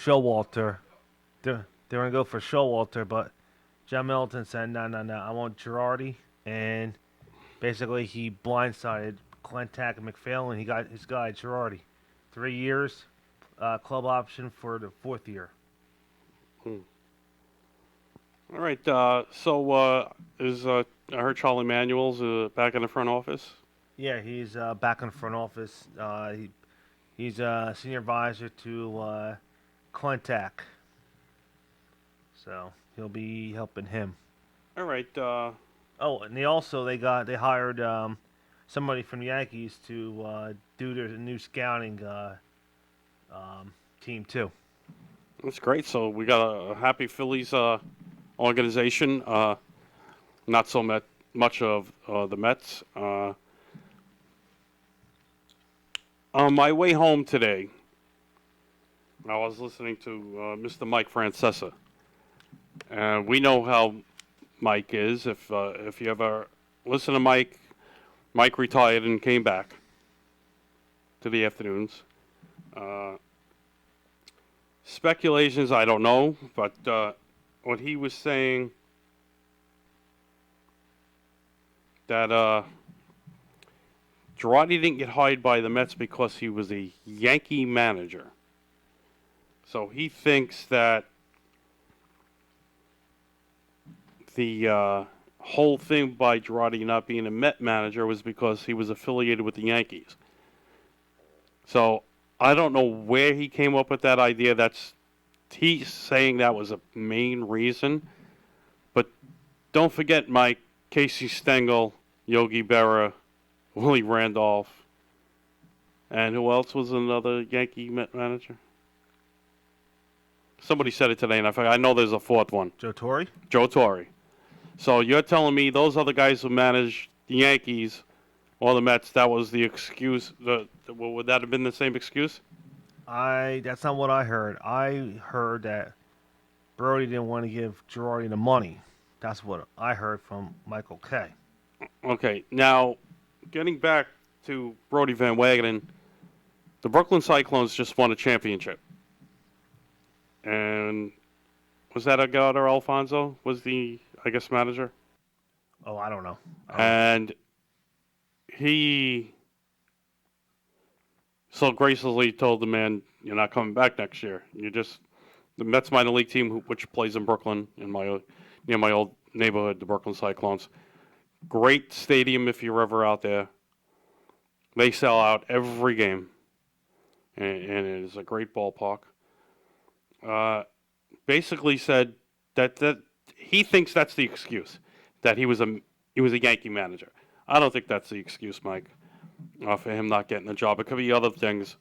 Showalter. They're gonna go for Showalter, but John Middleton said, "No, no, no. I want Girardi." And basically, he blindsided Clentac and McPhail, and he got his guy Girardi. 3 years, club option for the fourth year. Hmm. All right. Is I heard Charlie Manuel's back in the front office. Yeah, he's back in the front office. He's a senior advisor to Clentac, so he'll be helping him. All right. Oh, and they hired somebody from the Yankees to do their new scouting team too. That's great. So we got a happy Phillies organization. Not so much of the Mets. On my way home today, I was listening to Mr. Mike Francesa. And we know how Mike is. If you ever listen to Mike, Mike retired and came back to the afternoons. Uh, Speculations, I don't know, but what he was saying that Girardi didn't get hired by the Mets because he was a Yankee manager. So he thinks that the whole thing by Girardi not being a Met manager was because he was affiliated with the Yankees. So I don't know where he came up with that idea. He's saying that was a main reason. But don't forget, Mike, Casey Stengel, Yogi Berra, Willie Randolph, and who else was another Yankee Met manager? Somebody said it today, and I forgot. I know there's a fourth one. Joe Torre. Joe Torre. So you're telling me those other guys who managed the Yankees or the Mets, that was the excuse? Would that have been the same excuse? That's not what I heard. I heard that Brody didn't want to give Girardi the money. That's what I heard from Michael Kay. Okay, now getting back to Brody Van Wagenen, the Brooklyn Cyclones just won a championship. And was that Edgardo Alfonso was the, I guess, manager? Oh, I don't know. And he so graciously told the man, "You're not coming back next year. You're just the Mets minor league team, which plays in Brooklyn, near my old neighborhood, the Brooklyn Cyclones. Great stadium if you're ever out there. They sell out every game, and it is a great ballpark." Basically said that he thinks that's the excuse, that he was a Yankee manager. I don't think that's the excuse, Mike, for him not getting the job. It could be other things.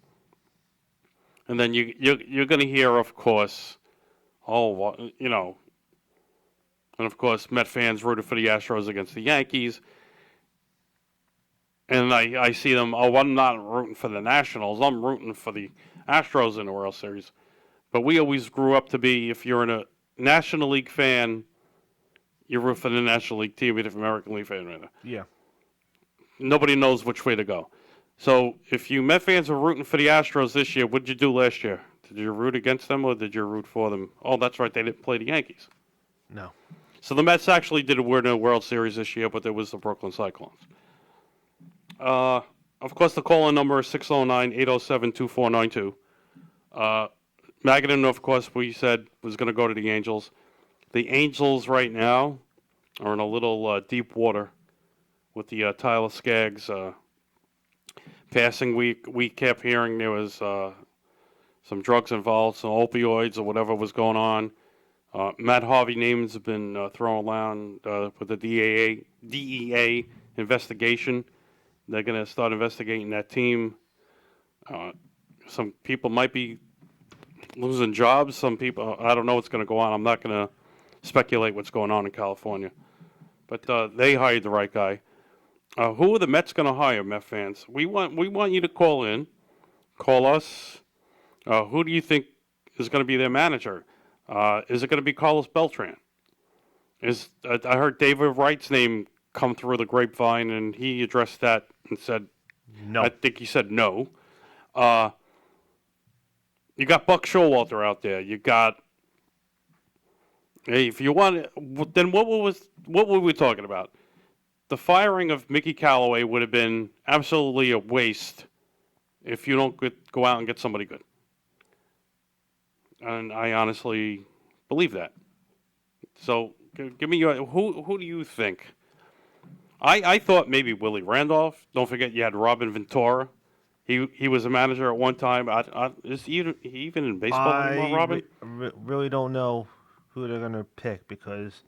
And then you're going to hear, of course, and of course, Met fans rooted for the Astros against the Yankees. And I see them, I'm not rooting for the Nationals. I'm rooting for the Astros in the World Series. But we always grew up to be, if you're in a National League fan, you root for the National League team, even if American League fan. Right? Yeah. Nobody knows which way to go. So if you Met fans are rooting for the Astros this year, what did you do last year? Did you root against them or did you root for them? Oh, that's right, they didn't play the Yankees. No. So the Mets actually did win a World Series this year, but it was the Brooklyn Cyclones. Of course, the call-in number is 609-807-2492. Magadan, of course, we said was going to go to the Angels. The Angels right now are in a little deep water with the Tyler Skaggs passing. We kept hearing there was some drugs involved, some opioids or whatever was going on. Matt Harvey names have been thrown around with the DEA investigation. They're going to start investigating that team. Some people might be losing jobs. Some people, I don't know what's going to go on. I'm not going to speculate what's going on in California. But they hired the right guy. Who are the Mets going to hire, Met fans? We want you to call in. Call us. Who do you think is going to be their manager? Is it going to be Carlos Beltran? I heard David Wright's name come through the grapevine, and he addressed that and said, No. I think he said no. You got Buck Showalter out there. You got. Hey, if you want, then what were we talking about? The firing of Mickey Callaway would have been absolutely a waste if you don't go out and get somebody good. And I honestly believe that. So give me your who do you think? I thought maybe Willie Randolph. Don't forget you had Robin Ventura. He was a manager at one time. Is he even in baseball anymore, Robin? Really don't know who they're going to pick because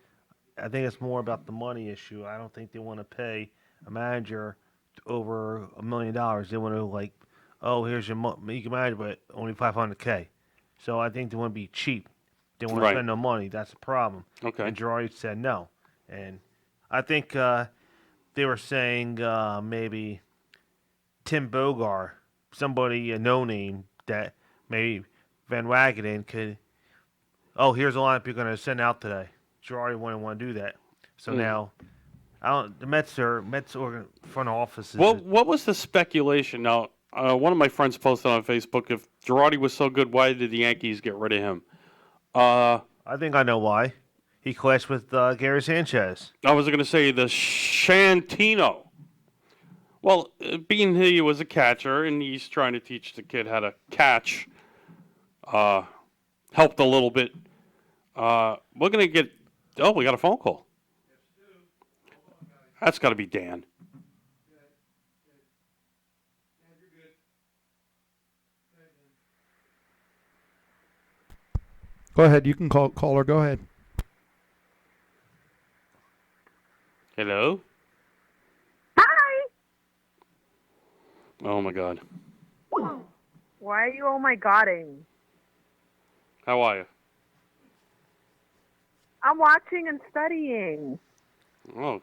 I think it's more about the money issue. I don't think they want to pay a manager over $1 million. They want to like, oh, here's your you can manage, but only $500K. So I think they want to be cheap. They want to Right. spend no money. That's the problem. Okay. And Girardi said no. And I think they were saying maybe Tim Bogar, somebody a no name that maybe Van Wagenen could. Oh, here's a lineup you're going to send out today. Girardi wouldn't want to do that. So now, the Mets front office is. What was the speculation? Now, one of my friends posted on Facebook, if Girardi was so good, why did the Yankees get rid of him? I think I know why. He clashed with Gary Sanchez. I was going to say the Shantino. Well, being he was a catcher and he's trying to teach the kid how to catch, helped a little bit. We're going to get. Oh, we got a phone call. That's got to be Dan. Go ahead. You can call her. Go ahead. Hello? Hi. Oh, my God. Why are you oh my godding? How are you? I'm watching and studying. Oh,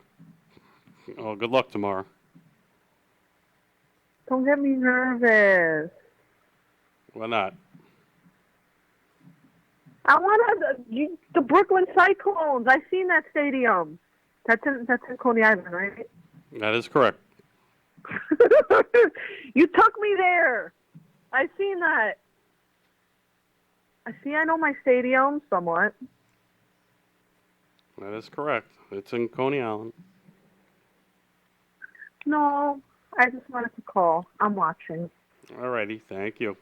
good luck tomorrow. Don't get me nervous. Why not? I want the Brooklyn Cyclones. I've seen that stadium. That's in Coney Island, right? That is correct. You took me there. I've seen that. I know my stadium somewhat. That is correct. It's in Coney Island. No, I just wanted to call. I'm watching. Alrighty, thank you.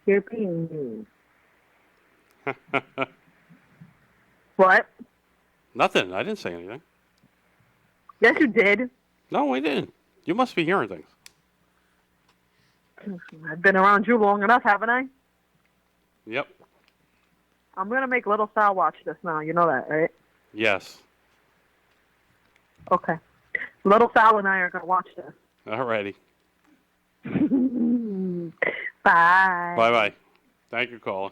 You're being mean. What? Nothing. I didn't say anything. Yes, you did. No, I didn't. You must be hearing things. I've been around you long enough, haven't I? Yep. I'm going to make Little Sal watch this now. You know that, right? Yes. Okay. Little Sal and I are going to watch this. Alrighty. Bye. Bye-bye. Thank you, caller.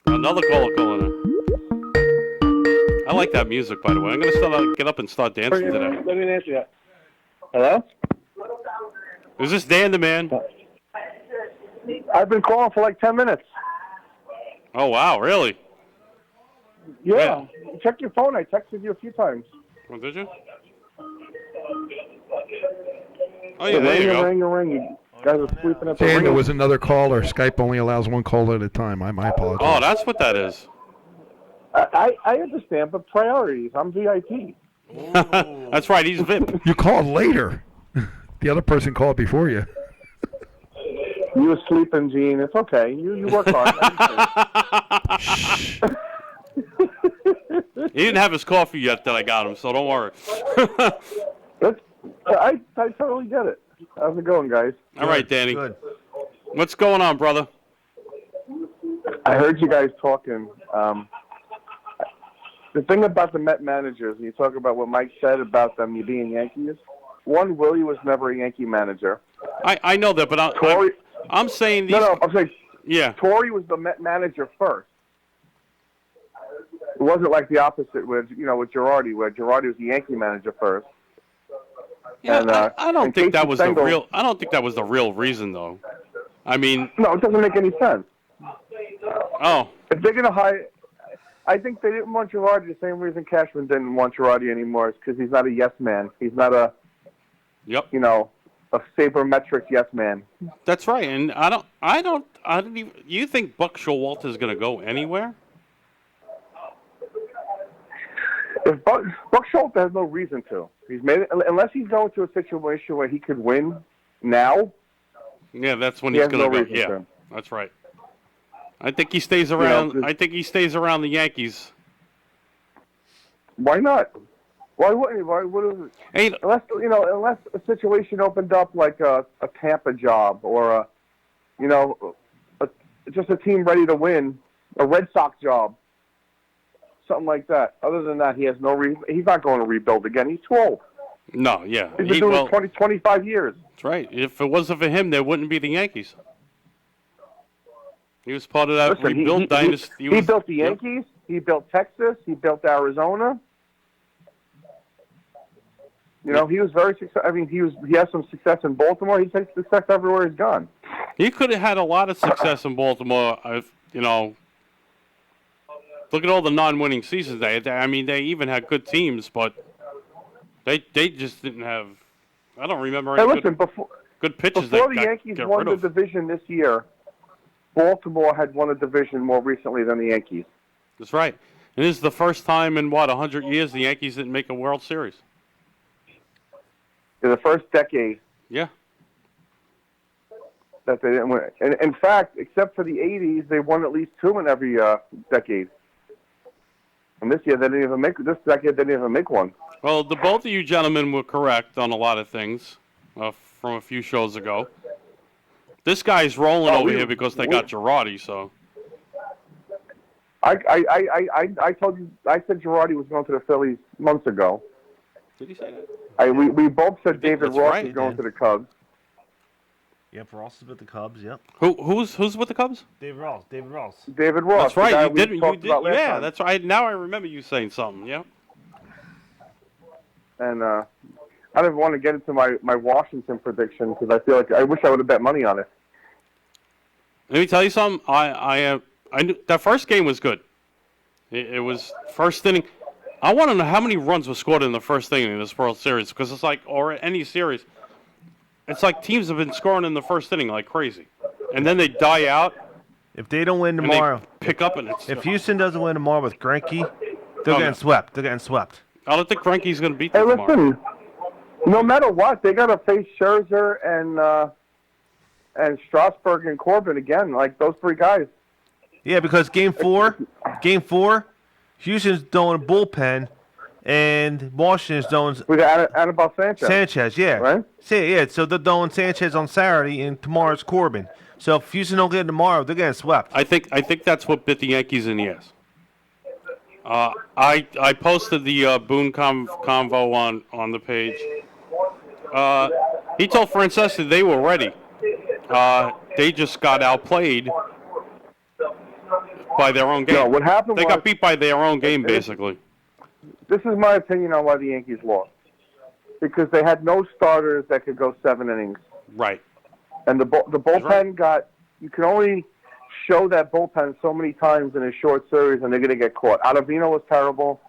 Another caller calling in. I like that music, by the way. I'm going to get up and start dancing today. Let me answer that. Hello? Is this Dan the Man? I've been calling for like 10 minutes. Oh, wow, really? Yeah. Check your phone. I texted you a few times. Oh, did you? Oh, yeah, there you go. Ring. You guys are sleeping at the Dan, ring. there was another caller. Skype only allows one caller at a time. I apologize. Oh, that's what that is. I understand, but priorities. I'm VIP. That's right, he's VIP. You called later. The other person called before you. You were sleeping, Gene. It's okay. You work hard. He didn't have his coffee yet that I got him, so don't worry. I totally get it. How's it going, guys? All right, Danny. Good. What's going on, brother? I heard you guys talking. The thing about the Met managers, and you talk about what Mike said about them being Yankees. One, Willie was never a Yankee manager. I know that, but I'm saying these. No, I'm saying. Yeah. Torre was the Met manager first. It wasn't like the opposite with Girardi, where Girardi was the Yankee manager first. Yeah, And, I don't think that Casey was Stengel- the real. I don't think that was the real reason, though. I mean, No, it doesn't make any sense. oh, If they're going to hire, I think they didn't want Girardi the same reason Cashman didn't want Girardi anymore is because he's not a yes man. He's not a, yep. a sabermetric yes man. That's right, and I don't even. You think Buck Showalter is going to go anywhere? If Buck Schultz has no reason to. He's made it unless he's going to a situation where he could win now. Yeah, that's when He he's has going no to go. reason Yeah, to. that's right. I think he stays around. You know, I think he stays around the Yankees. Why not? Why wouldn't he? Why would Hey, unless a situation opened up like a Tampa job or just a team ready to win, a Red Sox job, something like that. Other than that, he has no reason. He's not going to rebuild again. He's too old. no, yeah, He's been doing it 25 years. That's right. If it wasn't for him, there wouldn't be the Yankees. He was part of that Listen, rebuilt dynasty. He built the Yep. Yankees. He built Texas. He built Arizona. You know, he was very successful. I mean, he has some success in Baltimore. He's had success everywhere he's gone. He could have had a lot of success in Baltimore. Look at all the non-winning seasons. I mean, they even had good teams, but they just didn't have. I don't remember Hey, any listen, good pitches. before they the Yankees got won rid the of. division this year, Baltimore had won a division more recently than the Yankees. That's right. And this is the first time in 100 years the Yankees didn't make a World Series. In the first decade Yeah. that they didn't win. And in fact, except for the 80s, they won at least two in every decade. And this year, they didn't even make. This decade, they didn't even make one. Well, the both of you gentlemen were correct on a lot of things from a few shows ago. This guy's rolling over here because they got Girardi. So I told you. I said Girardi was going to the Phillies months ago. did he say that? We both said David that's Ross right, was going man. to the Cubs. Yep, Ross is with the Cubs. Yep, Who's with the Cubs? David Ross. David Ross. David Ross. That's the guy right. You we did. talked about last Yeah, time. that's right. Now I remember you saying something. Yeah. And I didn't want to get into my Washington prediction because I feel like I wish I would have bet money on it. Let me tell you something. I knew that first game was good. It was first inning. I want to know how many runs were scored in the first inning in this World Series because it's like, or any series, it's like teams have been scoring in the first inning like crazy, and then they die out If they don't win and tomorrow, they pick up and it's. if Houston doesn't win tomorrow with Greinke, they're Oh, getting no. swept. They're getting swept. I don't think Greinke's going to beat Hey, them tomorrow. listen. No matter what, they got to face Scherzer and Strasburg and Corbin again. Like those three guys. Yeah, because game four, Houston's doing a bullpen, and Washington's doing We got Anibal Sanchez. Sanchez. Yeah, Right? So they're doing Sanchez on Saturday, and tomorrow's Corbin. So if Houston don't get it tomorrow, they're getting swept. I think that's what bit the Yankees in the ass. I posted the Boone convo on the page. He told Francesa they were ready. They just got outplayed by their own game. No, what happened They was got beat by their own game, basically. this is my opinion on why the Yankees lost. Because they had no starters that could go 7 innings. Right. And the bullpen got, you can only show that bullpen so many times in a short series and they're going to get caught. Ottavino was terrible.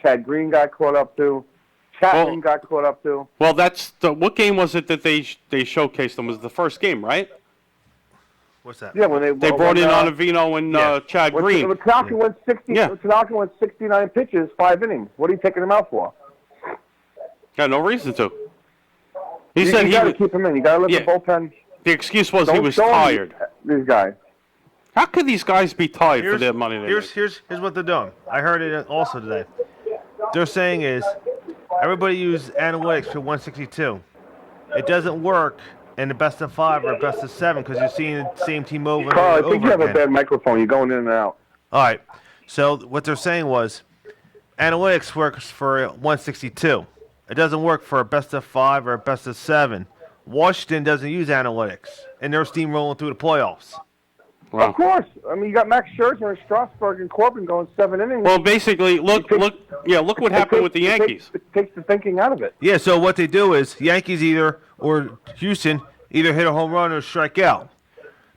Chad Green got caught up too. Chapman got caught up too. Well, what game was it that they showcased them? Was the first game, right? What's that? Yeah, when they Brought in Ottavino and Chad Green. When Tanaka went 60, Yeah. when Tanaka went 69 pitches, 5 innings. What are you taking him out for? Got no reason to. He You said got to keep him in. You got to let Yeah. the bullpen. the excuse was he Don't was show him tired. These guys. How could these guys be tired for their money? Here's what they're doing. I heard it also today. They're saying is everybody use analytics for 162. It doesn't work in the best of 5 or best of 7 because you're seeing the same team over and Carl, I over think you have a again. bad microphone. You're going in and out. All right. So what they're saying was analytics works for 162. It doesn't work for a best of 5 or a best of 7. Washington doesn't use analytics, and they're steamrolling through the playoffs. Wow. Of course. I mean, you got Max Scherzer and Strasburg and Corbin going 7 innings. Well, basically, look what happened with the Yankees. It takes the thinking out of it. Yeah, so what they do is Yankees or Houston either hit a home run or strike out.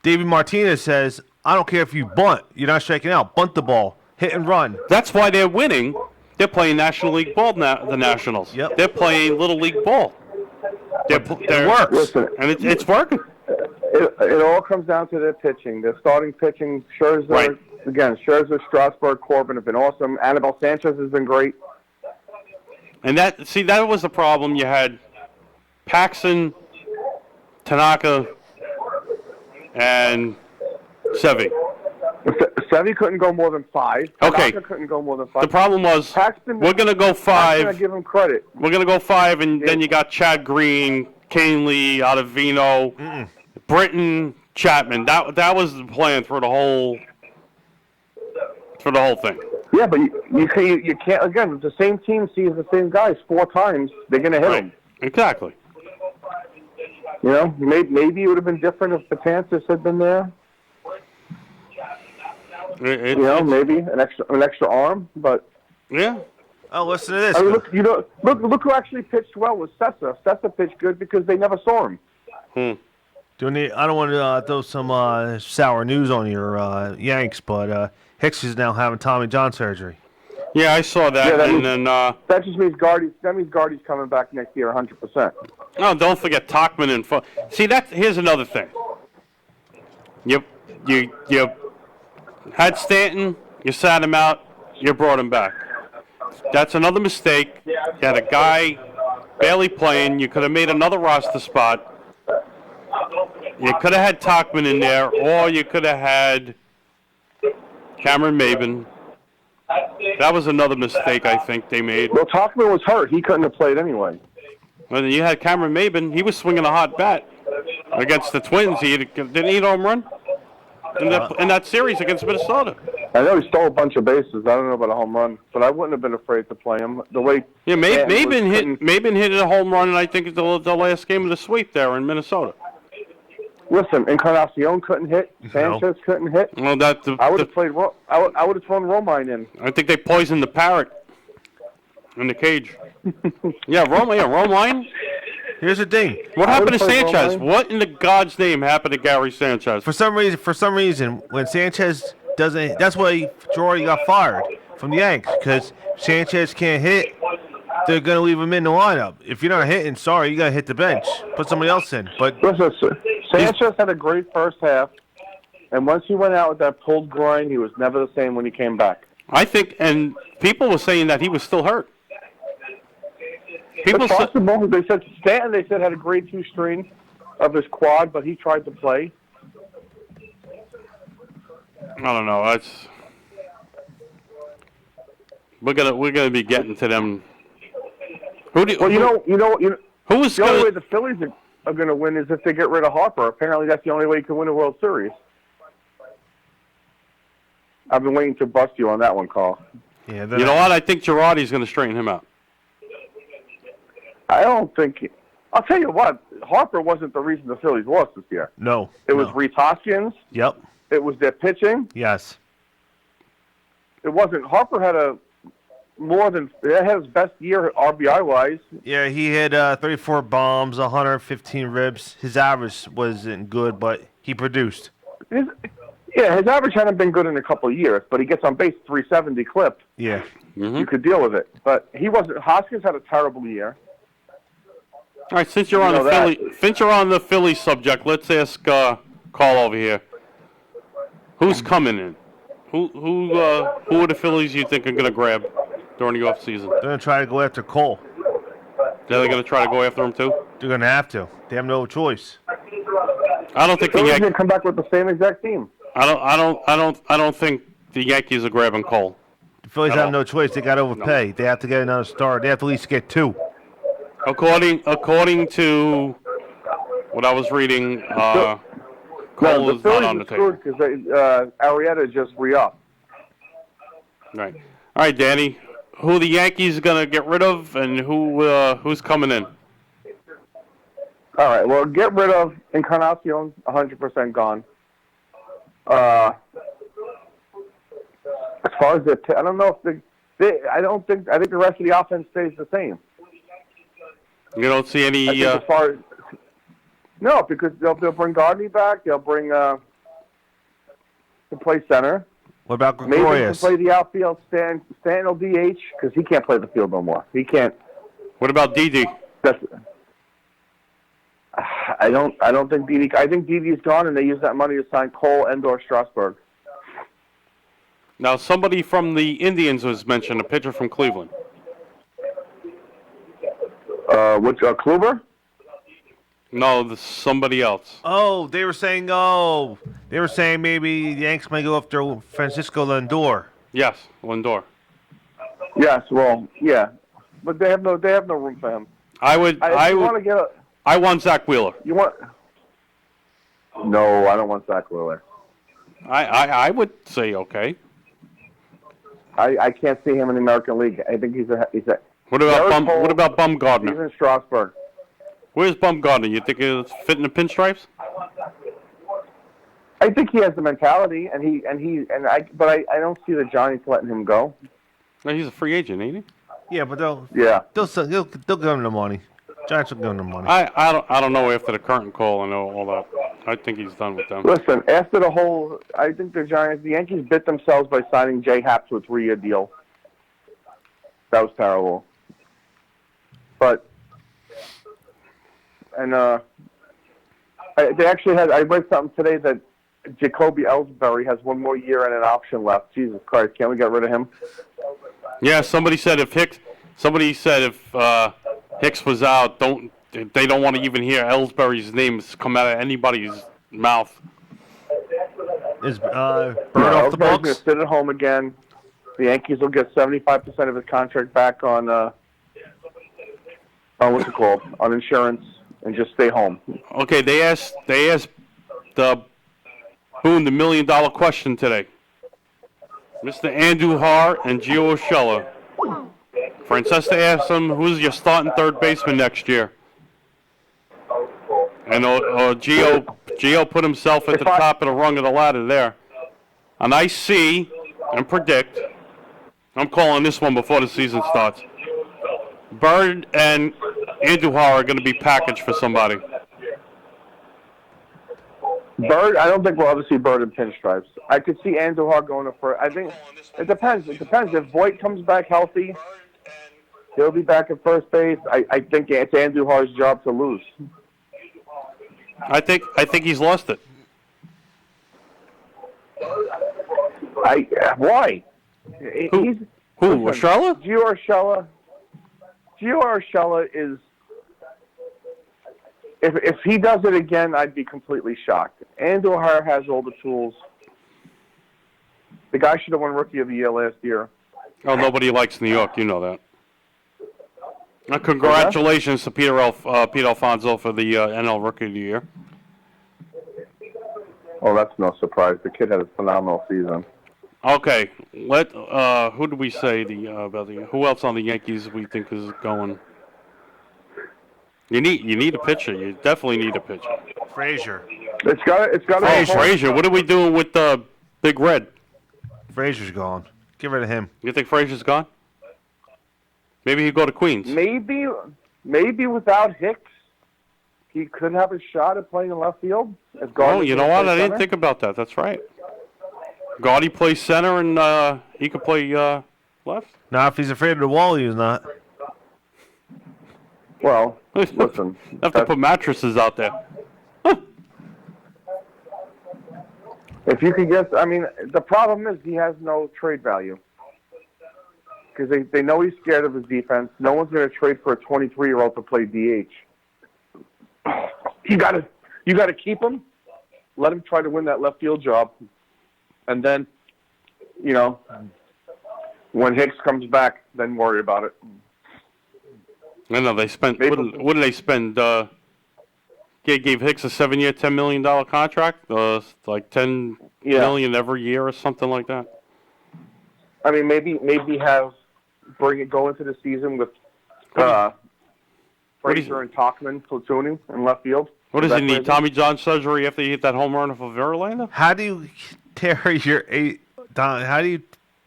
David Martinez says, I don't care if you bunt. You're not striking out. Bunt the ball. Hit and run. That's why they're winning. They're playing National League ball now, the Nationals. Yep. They're playing Little League ball. It works. Listen, and it's working. it all comes down to their pitching. Their starting pitching, Scherzer, Right. again, Scherzer, Strasburg, Corbin have been awesome. Anibal Sanchez has been great. And that was the problem. You had Paxton, Tanaka, and Sevy. Sevy couldn't go more than 5. Okay. Tanaka couldn't go more than 5. The problem was Paxton, we're going to go Paxton, I 5. give him credit. We're going to go 5, and then you got Chad Green, Canely, Ottavino, Britton, Chapman. That was the plan for the whole thing. Yeah, but you can't, again, if the same team sees the same guys 4 times, they're going to hit them. Exactly. You know, maybe it would have been different if the Panthers had been there. You know, maybe an extra arm, but Yeah. Oh, listen to this. I mean, look who actually pitched well was Sessa. Sessa pitched good because they never saw him. Hmm. I don't want to throw some sour news on your Yanks, but Hicks is now having Tommy John surgery. Yeah, I saw that, Yeah, that and means- then That just means Guardy's coming back next year 100%. oh, don't forget Tachman and see that. Here's another thing. You had Stanton, you sat him out, you brought him back. That's another mistake. You had a guy barely playing. You could have made another roster spot. You could have had Tachman in there, or you could have had Cameron Maben. That was another mistake I think they made. Well, Tachman was hurt. He couldn't have played anyway. When you had Cameron Maben, he was swinging a hot bat against the Twins. Didn't he hit a home run in that series against Minnesota? I know he stole a bunch of bases. I don't know about a home run, but I wouldn't have been afraid to play him. The way Yeah, Stanton was Maben hit a home run, and I think it's the last game of the sweep there in Minnesota. Listen, Encarnacion couldn't hit. Sanchez couldn't hit. Well, I would have played. I would have thrown Romine in. I think they poisoned the parrot in the cage. Romine. Here's the thing. What happened to would've played Sanchez? Romine. What in the God's name happened to Gary Sanchez? For some reason, when Sanchez doesn't, that's why Girardi got fired from the Yanks, because Sanchez can't hit. They're gonna leave him in the lineup. If you're not hitting, sorry, you gotta hit the bench. Put somebody else in. But Listen, Sanchez had a great first half, and once he went out with that pulled groin, he was never the same when he came back. I think, and people were saying that he was still hurt. People It's said, possible. They said Stanton. They said had a grade 2 strain of his quad, but he tried to play. I don't know. We're gonna be getting to them. Well, who was the only way gonna? the Phillies are going to win is if they get rid of Harper. Apparently, that's the only way you can win a World Series. I've been waiting to bust you on that one, Carl. yeah, You know what? I think Girardi's gonna straighten him out. I don't think. I'll tell you what. Harper wasn't the reason the Phillies lost this year. No. It was no. Reese Hoskins. Yep. It was their pitching. Yes. It wasn't. Harper had his best year RBI wise. Yeah, he had 34 bombs, 115 ribs. His average wasn't good, but he produced. His average hadn't been good in a couple of years, but he gets on base 370 clipped. Yeah. You could deal with it, but he wasn't. Hoskins had a terrible year. All right, since you're on know the that. since you're on the Philly subject, let's ask Carl over here. Who's coming in? Who are the Phillies you think are going to grab during the offseason? They're going to try to go after Cole. They're going to try to go after him too. They're going to have to. They have no choice. I don't think the Phillies Yankees. going to come back with the same exact team. I don't think the Yankees are grabbing Cole. The Phillies At have all. no choice. They got to overpay. They have to get another star. They have to at least get 2. According to what I was reading, Cole No, the is not Phillies on the are table. screwed because Arrieta just re-upped. Right. All right, Danny. Who the Yankees going to get rid of, and who's coming in? All right, well, get rid of Encarnacion, 100% gone. As far as I don't know if I think the rest of the offense stays the same. You don't see any. I think as far as no, because they'll bring Gardner back. They'll bring to play center. What about Maybe to Gregorius? play the outfield. Stanton will DH because he can't play the field no more. He can't. What about Didi? That's, I don't think Didi. I think Didi's gone, and they use that money to sign Cole and/or Strasburg. Now, somebody from the Indians was mentioned, a pitcher from Cleveland. Which Kluber? No, somebody else. Oh, they were saying maybe the Yanks might go after Francisco Lindor. Yes, Lindor. Yes. Well, yeah, but they have no room for him. I want Zach Wheeler. You want? No, I don't want Zach Wheeler. I would say okay. I can't see him in the American League. I think he's a. What about Bumgarner? He's in Strasburg. Where's Bumgarner? You think he'll fit in the pinstripes? I think he has the mentality, but I don't see the Giants letting him go. No, he's a free agent, ain't he? Yeah, but they'll give him the money. Giants will give him the money. I don't know after the curtain call and all that. I think he's done with them. Listen, after I think the Yankees bit themselves by signing Jay Happ to a 3-year deal. That was terrible. But, they actually I read something today that Jacoby Ellsbury has 1 more year and an option left. Jesus Christ, can't we get rid of him? Yeah, somebody said if Hicks was out, they don't want to even hear Ellsbury's name come out of anybody's mouth. Is Bird off the Ellsbury's books? going to sit at home again. The Yankees will get 75% of his contract back on what's it called? On insurance, and just stay home. Okay, they asked Boone the $1 million question today. Mr. Andujar and Gio Urshela. Francesca asked him, who's your starting third baseman next year? And Gio put himself at the top of the rung of the ladder there. And I see and predict, I'm calling this one before the season starts, Bird and Andujar are going to be packaged for somebody. Bird, I don't think we'll ever see Bird in pinstripes. I could see Andujar going to first. I think it depends. It depends. If Voit comes back healthy, he'll be back at first base. I think it's Andujar's job to lose. I think he's lost it. Why? Who? Urshela? Gio Urshela is. If he does it again, I'd be completely shocked. Andujar has all the tools. The guy should have won Rookie of the Year last year. Oh, nobody likes New York. You know that. Congratulations to Pete Alfonso for the NL Rookie of the Year. Oh, that's no surprise. The kid had a phenomenal season. Okay, who do we say who else on the Yankees we think is going? You need a pitcher. You definitely need a pitcher. Frazier. It's got. Oh, Frazier. What are we doing with Big Red? Frazier's gone. Get rid of him. You think Frazier's gone? Maybe he'd go to Queens. Maybe without Hicks, he could have a shot at playing in left field. Oh, you know what? I didn't think about that. That's right. Gaudy plays center, and he could play left. Now, if he's afraid of the wall, he's not. Well, listen. Have to put mattresses out there. If you could get, the problem is he has no trade value. Because they know he's scared of his defense. No one's going to trade for a 23-year-old to play DH. You got to keep him. Let him try to win that left field job. And then, when Hicks comes back, then worry about it. I know they spent. What did they spend? Gave Hicks a 7-year, $10 million contract. Like $10 million every year or something like that. Maybe go into the season with Frazier and Tauchman platooning in left field. What does he need? Tommy John surgery after he hit that home run off of Verlander? How do you tear your How do you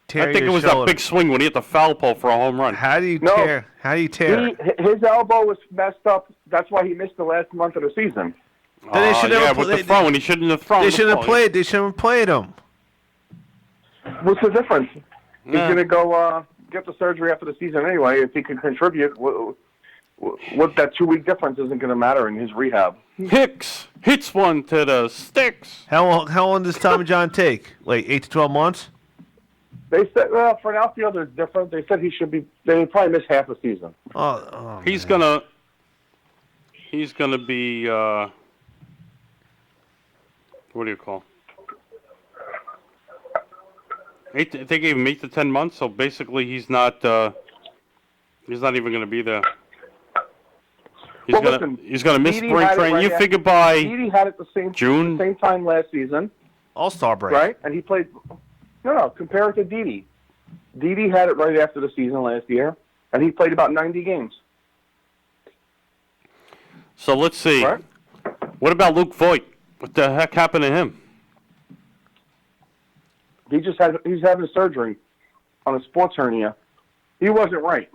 tear? I think your it was shoulder? that big swing when he hit the foul pole for a home run. How do you tear? How do you tear? His elbow was messed up. That's why he missed the last month of the season. Then they should have with the throw, and he shouldn't have thrown. They shouldn't have played. They shouldn't have played him. What's the difference? He's going to go get the surgery after the season anyway. If he can contribute, What that 2-week difference isn't going to matter in his rehab. Hicks hits one to the sticks. How long does Tommy John take? Like 8 to 12 months? They said, well, for an outfielder, it's different. They said they would probably miss half a season. He's man. gonna be what do you call? They gave him 8 to 10 months, so basically he's not even gonna be there. He's gonna miss Didi spring had it training. right You after- figure by Didi had it the same June? time last season, All-Star break. right? And he played. No, compare it to Didi. Didi had it right after the season last year, and he played about 90 games. So let's see. Right? What about Luke Voigt? What the heck happened to him? He's having surgery on a sports hernia. He wasn't right.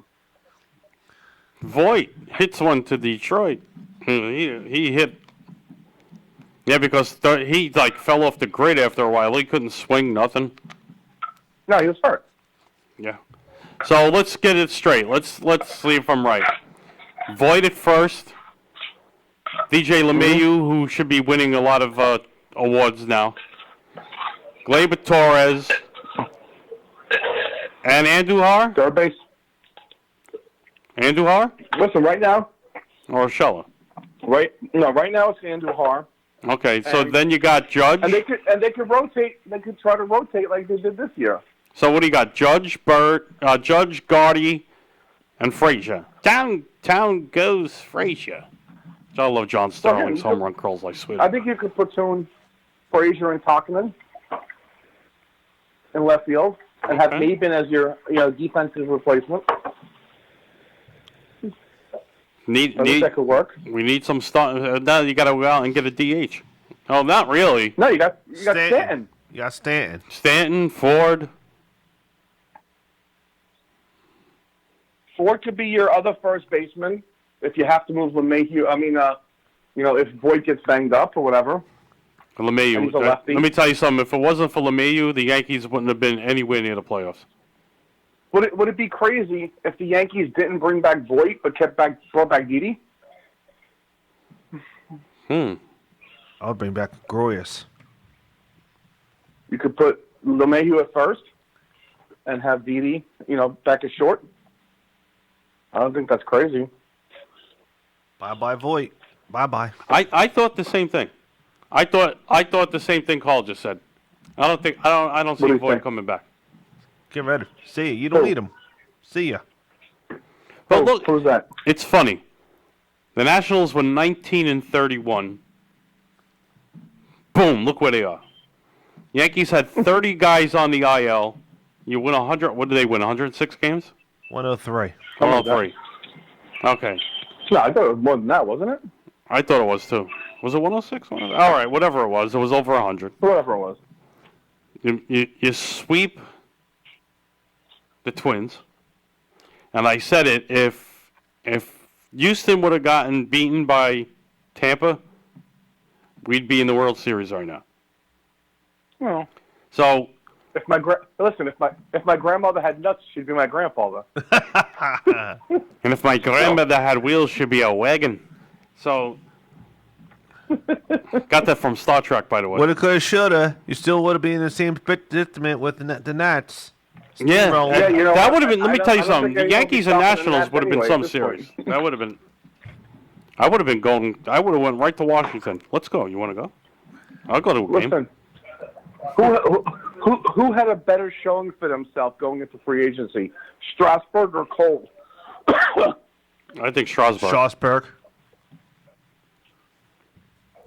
Voigt hits one to Detroit. He hit. Yeah, because he like fell off the grid after a while. He couldn't swing nothing. No, he was hurt. Yeah. So let's get it straight. Let's see if I'm right. Voigt at first. DJ LeMahieu, who should be winning a lot of awards now. Gleyber Torres. And Andujar? Third base. Andujar? Listen, right now, Or Urshela? right now it's Andujar, Okay, so And- then you got Judge. and they could rotate. They could try to rotate like they did this year. So what do you got? Judge, Gardy, and Frazier. Downtown goes Frazier. So I love John Sterling's home run curls like sweet. I think you could platoon Frazier and Takanen in left field and have Okay. Maben as your defensive replacement. I think that could work. We need some stuff. Now you got to go out and get a DH. Oh, not really. No, you got Stanton. You got Stanton. Stanton, Ford. Ford could be your other first baseman if you have to move LeMahieu. I mean, if Voigt gets banged up or whatever. LeMahieu. And he's a lefty. Let me tell you something. If it wasn't for LeMahieu, the Yankees wouldn't have been anywhere near the playoffs. Would it be crazy if the Yankees didn't bring back Voigt but brought back Didi? I'll bring back Groyus. You could put LeMahieu at first and have Didi, back at short. I don't think that's crazy. Bye-bye, Voigt. Bye-bye. I thought the same thing. I thought the same thing Carl just said. I don't see What do you Voigt think? coming back. Get ready. See ya. You don't Who? need him. See ya. But look, Who's that? it's funny. The Nationals were 19-31. Boom! Look where they are. Yankees had 30 guys on the IL. You win 100. What did they win? 106 games? 103. Something like that. 103. Okay. No, I thought it was more than that, wasn't it? I thought it was too. Was it 106? All right, whatever it was over 100. Whatever it was. You sweep the Twins, and I said it. If Houston would have gotten beaten by Tampa, we'd be in the World Series right now. Well, So if my grandmother had nuts, she'd be my grandfather. and if my grandmother had wheels, she'd be a wagon. So got that from Star Trek, by the way. Woulda, coulda, shoulda. You still would have been in the same predicament with the Nats. Yeah, Steamroll. Yeah, you know that what? would have been. Let I me don't- tell you I don't something. think The anyone Yankees can and stop the Nationals Nats would have been anyway some at this series. point. That would have been. I would have been going. I would have went right to Washington. Let's go. You want to go? I'll go to a game. Listen, who had a better showing for themselves going into free agency, Strasburg or Cole? I think Strasburg. Strasburg.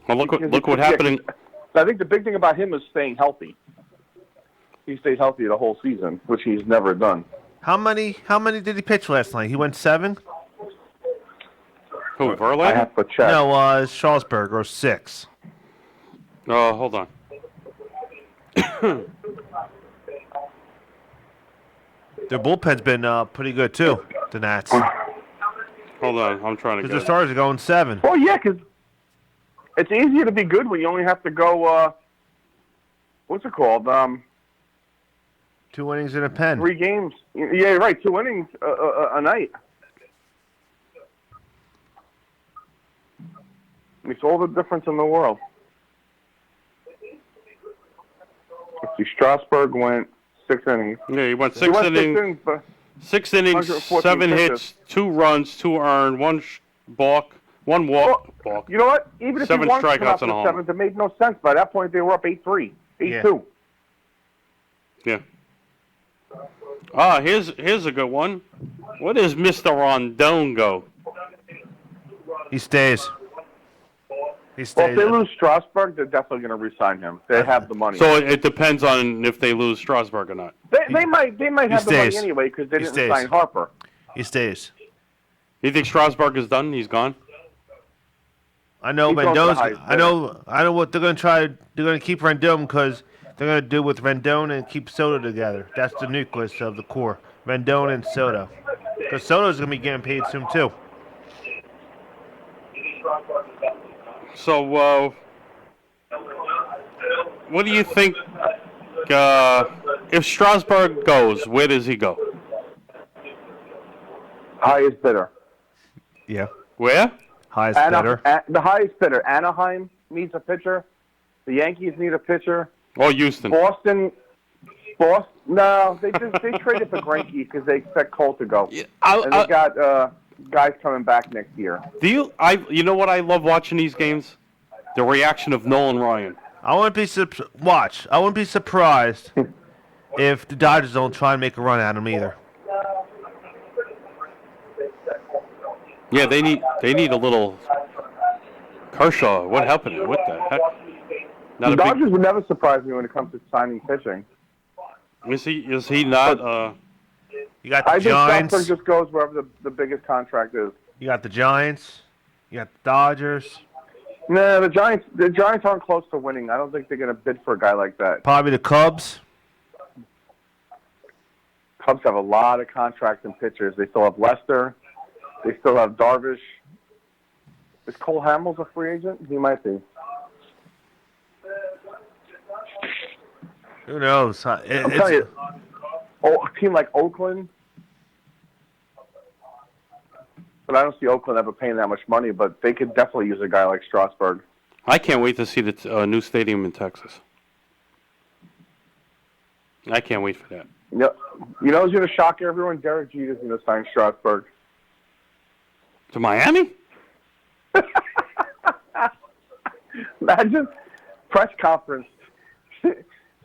Well, look what happened in. I think the big thing about him is staying healthy. He stayed healthy the whole season, which he's never done. How many did he pitch last night? He went 7? Who, I Verlander? have to check. No, Strasburg, or 6. Oh, hold on. Their bullpen's been pretty good, too, the Nats. Hold on. I'm trying to Because get their it. stars are going 7. Well, yeah, because it's easier to be good when you only have to go. What's it called? 2 innings in a pen. 3 games. Yeah, right. 2 innings a night. Makes all the difference in the world. Let's see, Strasburg went 6 innings. Yeah, he went He six went innings. but 6 innings, 114 7 pitches. hits, 2 runs, 2 earned, 1 balk, 1 walk. Balk. you know what? Even if 7 he wanted to come strikeouts out and a to homer. 7th, it made no sense. By that point, they were up 8-3, 8-2. Yeah. Ah, here's a good one. Where does Mr. Rondon go? He stays. He Well, stays. if they lose Strasburg, they're definitely going to re-sign him. They have the money. So it depends on if they lose Strasburg or not. They might have the money stays. anyway because they He didn't stays. sign Harper. He stays. You think Strasburg is done? He's gone? I know He's going to the Rendon's. highest I know what they're going to try. They're going to keep Rendon because they're going to do with Rendon and keep Soto together. That's the nucleus of the core. Rendon and Soto. Because Soto's going to be getting paid soon too. So, what do you think? If Strasburg goes, where does he go? Highest bidder. Yeah. Where? Highest bidder. The highest bidder. Anaheim needs a pitcher. The Yankees need a pitcher. Or Houston? Boston. No, they traded for Greinke because they expect Cole to go, and they got guys coming back next year. You know what I love watching these games? The reaction of Nolan Ryan. I wouldn't be surprised if the Dodgers don't try and make a run at him either. Yeah, they need a little Kershaw. What happened? What the heck? The Dodgers would never surprise me when it comes to signing pitching. Is he not? You got the I think Giants. Strasburg just goes wherever the biggest contract is. You got the Giants. You got the Dodgers. No, the Giants aren't close to winning. I don't think they're going to bid for a guy like that. Probably the Cubs. Cubs have a lot of contracts and pitchers. They still have Lester. They still have Darvish. Is Cole Hamels a free agent? He might be. Who knows? I'll tell you, a team like Oakland, but I don't see Oakland ever paying that much money, but they could definitely use a guy like Strasburg. I can't wait to see the new stadium in Texas. I can't wait for that. You know who's going to shock everyone? Derek Jeter's going to sign Strasburg. To Miami? Imagine press conference.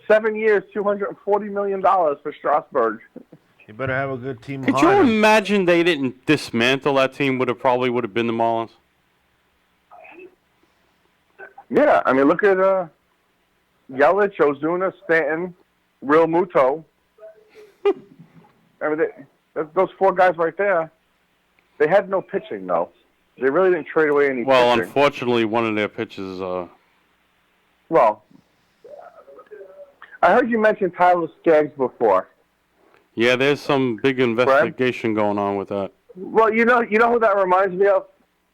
7 years, $240 million for Strasburg. You better have a good team Could you behind him. imagine they didn't dismantle that team? Probably would have been the Marlins. Yeah, I mean, look at Yelich, Ozuna, Stanton, Real Muto. I mean, those 4 guys right there. They had no pitching, though. They really didn't trade away any Well, pitching. unfortunately, one of their pitches. Well, I heard you mention Tyler Skaggs before. Yeah, there's some big investigation going on with that. Well, you know who that reminds me of,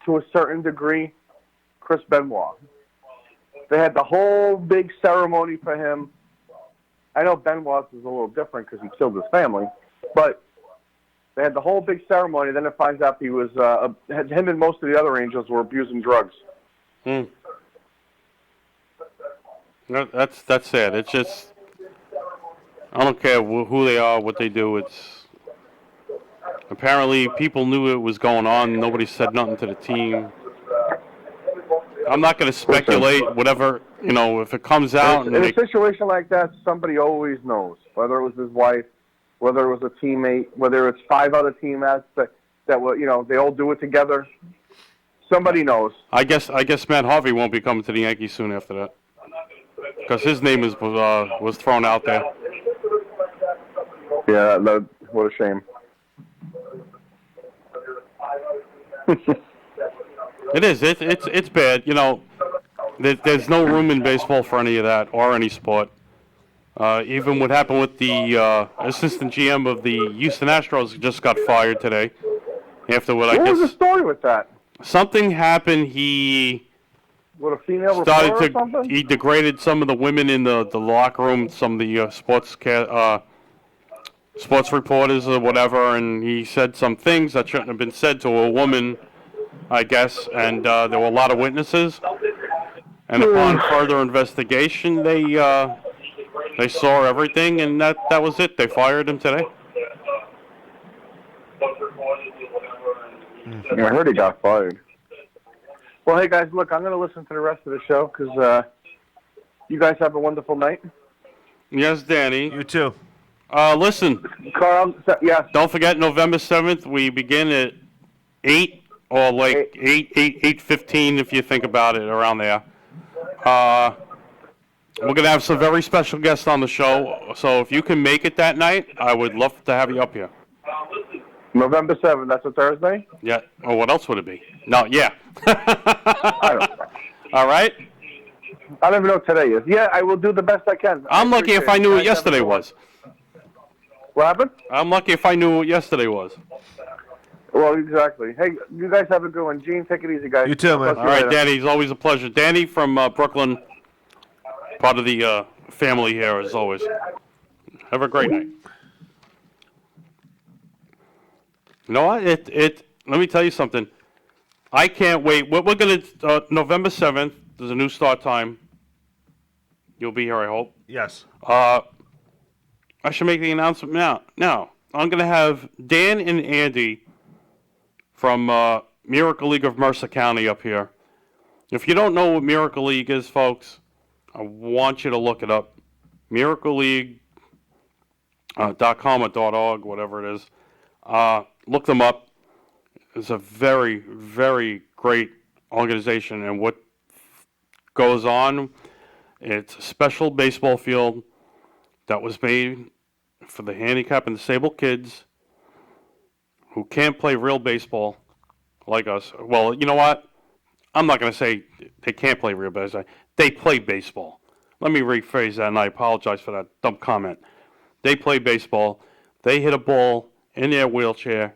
to a certain degree? Chris Benoit. They had the whole big ceremony for him. I know Benoit's is a little different because he killed his family, but they had the whole big ceremony. Then it finds out he was him and most of the other Angels were abusing drugs. No, that's sad. It's just I don't care who they are, what they do. It's apparently people knew it was going on. Nobody said nothing to the team. I'm not going to speculate. Whatever if it comes out. In a situation like that, somebody always knows. Whether it was his wife, whether it was a teammate, whether it's 5 other teammates that were they all do it together. Somebody knows. I guess Matt Harvey won't be coming to the Yankees soon after that, because his name was thrown out there. Yeah, what a shame. It is. It's bad. There's no room in baseball for any of that or any sport. Even what happened with the assistant GM of the Houston Astros just got fired today. After what I What guess was the story with that? something happened. He With a female started reporter or to something? he degraded some of the women in the locker room, some of the sports reporters or whatever, and he said some things that shouldn't have been said to a woman I guess, and there were a lot of witnesses. And upon further investigation, they saw everything, and that was it. They fired him today. I heard he got fired. Well, hey guys, look, I'm going to listen to the rest of the show because you guys have a wonderful night. Yes, Danny. You too. Listen. Carl, yes. Don't forget, November 7th, we begin at 8 or like 8:15 if you think about it, around there. We're going to have some very special guests on the show, so if you can make it that night, I would love to have you up here. November 7th, that's a Thursday? Yeah. Or what else would it be? No, yeah. I don't know. All right? I don't even know what today is. Yeah, I will do the best I can. I'm lucky if I knew what yesterday was. What happened? I'm lucky if I knew what yesterday was. Well, exactly. Hey, you guys have a good one. Gene, take it easy, guys. You too, man. Talk to All you right, later. Danny, it's always a pleasure. Danny from Brooklyn, part of the family here, as always. Have a great night. You know what? Let me tell you something. I can't wait. We're going to, November 7th, there's a new start time. You'll be here, I hope. Yes. I should make the announcement now. Now, I'm going to have Dan and Andy from Miracle League of Mercer County up here. If you don't know what Miracle League is, folks, I want you to look it up. MiracleLeague.com or .org, whatever it is. Look them up. It's a very, very great organization, and what goes on, it's a special baseball field that was made for the handicapped and disabled kids who can't play real baseball like us. Well, you know what? I'm not going to say they can't play real baseball. They play baseball. Let me rephrase that, and I apologize for that dumb comment. They play baseball. They hit a ball in their wheelchair.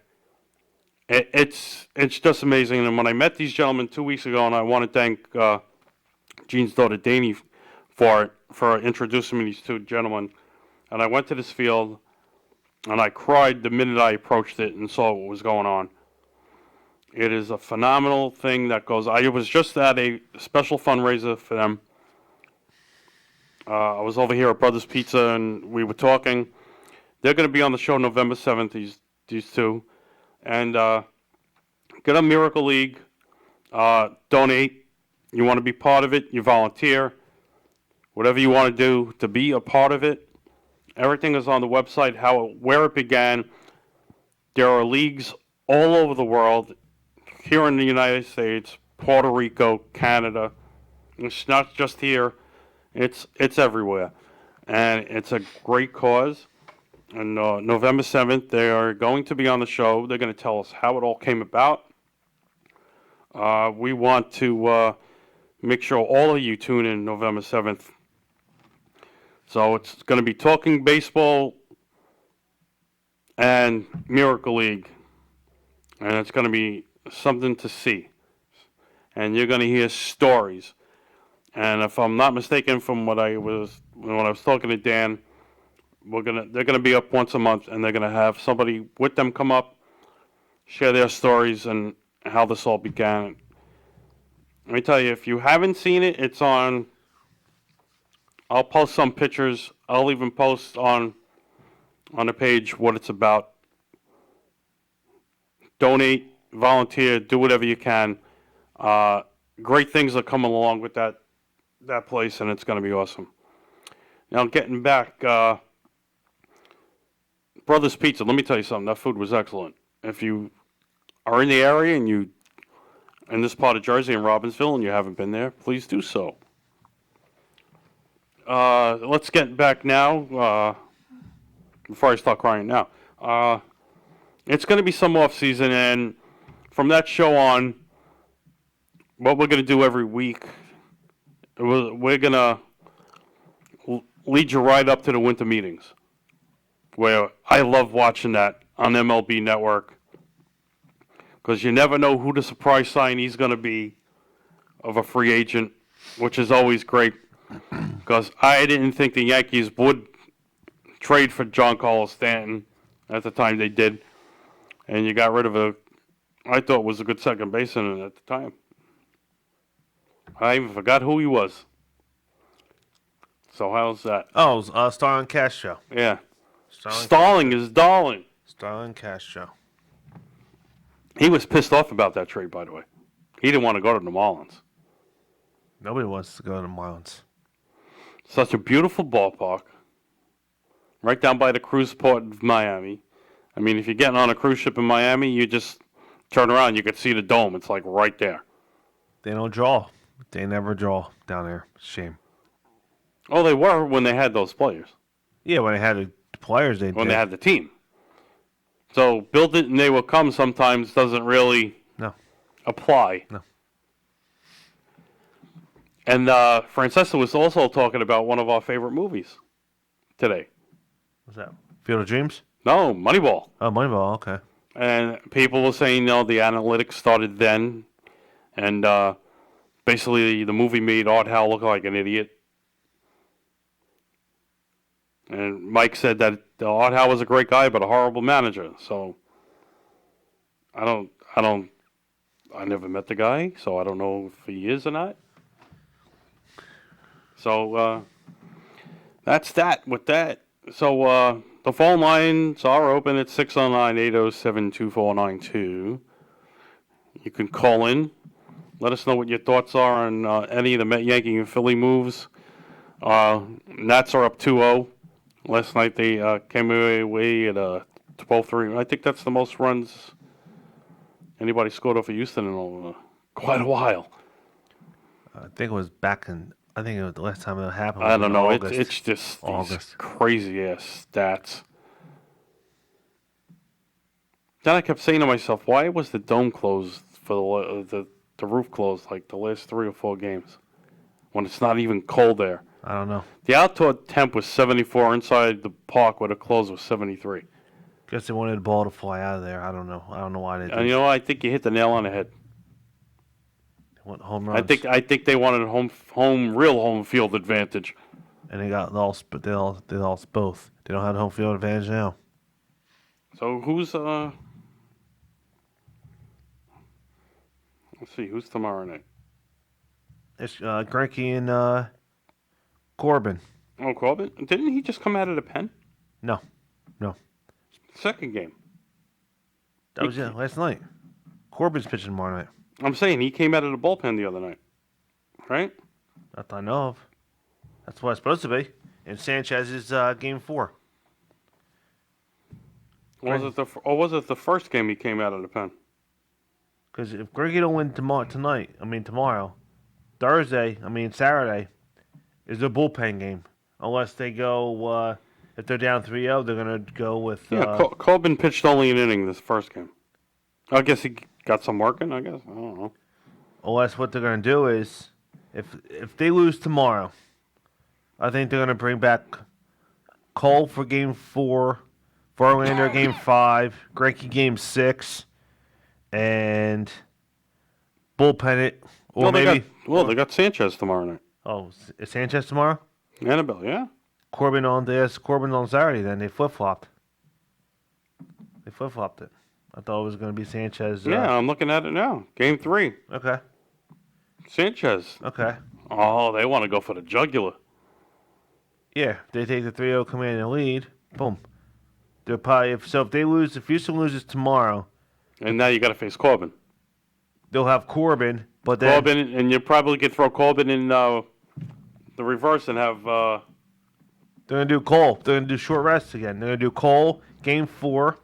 It's just amazing. And when I met these gentlemen 2 weeks ago, and I want to thank Gene's daughter, Danny, for introducing me to these two gentlemen. And I went to this field, and I cried the minute I approached it and saw what was going on. It is a phenomenal thing that goes. I was just at a special fundraiser for them. I was over here at Brothers Pizza, and we were talking. They're going to be on the show November 7th, these two. And get on Miracle League. Donate. You want to be part of it, you volunteer. Whatever you want to do to be a part of it. Everything is on the website, where it began. There are leagues all over the world, here in the United States, Puerto Rico, Canada. It's not just here. It's everywhere. And it's a great cause. And November 7th, they are going to be on the show. They're going to tell us how it all came about. We want to make sure all of you tune in November 7th. So it's going to be Talking Baseball and Miracle League. And it's going to be something to see. And you're going to hear stories. And if I'm not mistaken from when I was talking to Dan, they're gonna be up once a month, and they're gonna have somebody with them come up, share their stories and how this all began. Let me tell you, if you haven't seen it, it's on. I'll post some pictures. I'll even post on the page what it's about. Donate, volunteer, do whatever you can. Great things are coming along with that place, and it's going to be awesome. Now, getting back, Brothers Pizza, let me tell you something. That food was excellent. If you are in the area and you in this part of Jersey, in Robbinsville, and you haven't been there, please do so. Let's get back now, before I start crying now. It's going to be some off season, and from that show on, what we're going to do every week, we're going to lead you right up to the winter meetings, where I love watching that on MLB Network, because you never know who the surprise signee's going to be of a free agent, which is always great, because I didn't think the Yankees would trade for Giancarlo Stanton at the time they did, and you got rid of a I thought was a good second baseman at the time. I even forgot who he was. So how's that? Oh, Starlin Castro. Yeah. Starlin Stalling is darling. Starlin Castro. He was pissed off about that trade, by the way. He didn't want to go to the Marlins. Nobody wants to go to the Marlins. Such a beautiful ballpark. Right down by the cruise port of Miami. I mean, if you're getting on a cruise ship in Miami, you just turn around, you could see the dome. It's like right there. They don't draw. They never draw down there. Shame. Oh, they were when they had those players. Yeah, when they had the players, they When did. they had the team. So build it and they will come sometimes doesn't really No. apply. No. And Francesca was also talking about one of our favorite movies today. What's that? Field of Dreams? No, Moneyball. Oh, Moneyball. Okay. And people were saying, no, the analytics started then. And basically the movie made Art Howe look like an idiot. And Mike said that Art Howe was a great guy, but a horrible manager. So I never met the guy, so I don't know if he is or not. So that's that with that. So the phone lines are open at 609-807-2492. You can call in. Let us know what your thoughts are on any of the Met, Yankee, and Philly moves. Nats are up 2-0. Last night they came away at 12-3. I think that's the most runs anybody scored off of Houston in quite a while. I think it was back in. I think it was the last time it happened. I was don't in know. August. It's just these August. crazy ass stats. Then I kept saying to myself, why was the dome closed for the roof closed like the last 3 or 4 games when it's not even cold there? I don't know. The outdoor temp was 74. Inside the park where the close was 73. Guess they wanted the ball to fly out of there. I don't know. I don't know why they did. And you know, I think you hit the nail on the head. They want home runs. I think they wanted real home field advantage. And they lost, but they lost both. They don't have the home field advantage now. So who's let's see, who's tomorrow night? It's Greinke and Corbin. Oh, Corbin? Didn't he just come out of the pen? No. Second game. That was last night. Corbin's pitching tomorrow night. I'm saying he came out of the bullpen the other night, right? Not that I know of. That's what it's supposed to be. And Sanchez is game 4. Was it the first game he came out of the pen? Because if Greinke don't win tomorrow, Saturday is their bullpen game. Unless they go, if they're down 3-0, they're going to go with... Yeah, Corbin pitched only an inning this first game. I guess he got some work in, I guess. I don't know. unless what they're going to do is, if they lose tomorrow, I think they're going to bring back Cole for Game 4, Verlander Game 5, Greinke Game 6, and bullpen it. Or they got Sanchez tomorrow night. Oh, is Sanchez tomorrow? Annabelle, yeah. Corbin on Saturday. Then they flip flopped. They flip flopped it. I thought it was going to be Sanchez. Yeah, I'm looking at it now. Game 3. Okay. Sanchez. Okay. Oh, they want to go for the jugular. Yeah, they take the 3-0 command and lead. Boom. They're probably if Houston loses tomorrow, And now you got to face Corbin. they'll have Corbin, but then Corbin, and you probably could throw Corbin in the reverse and have. they're gonna do Cole. They're gonna do short rest again. They're gonna do Cole Game 4,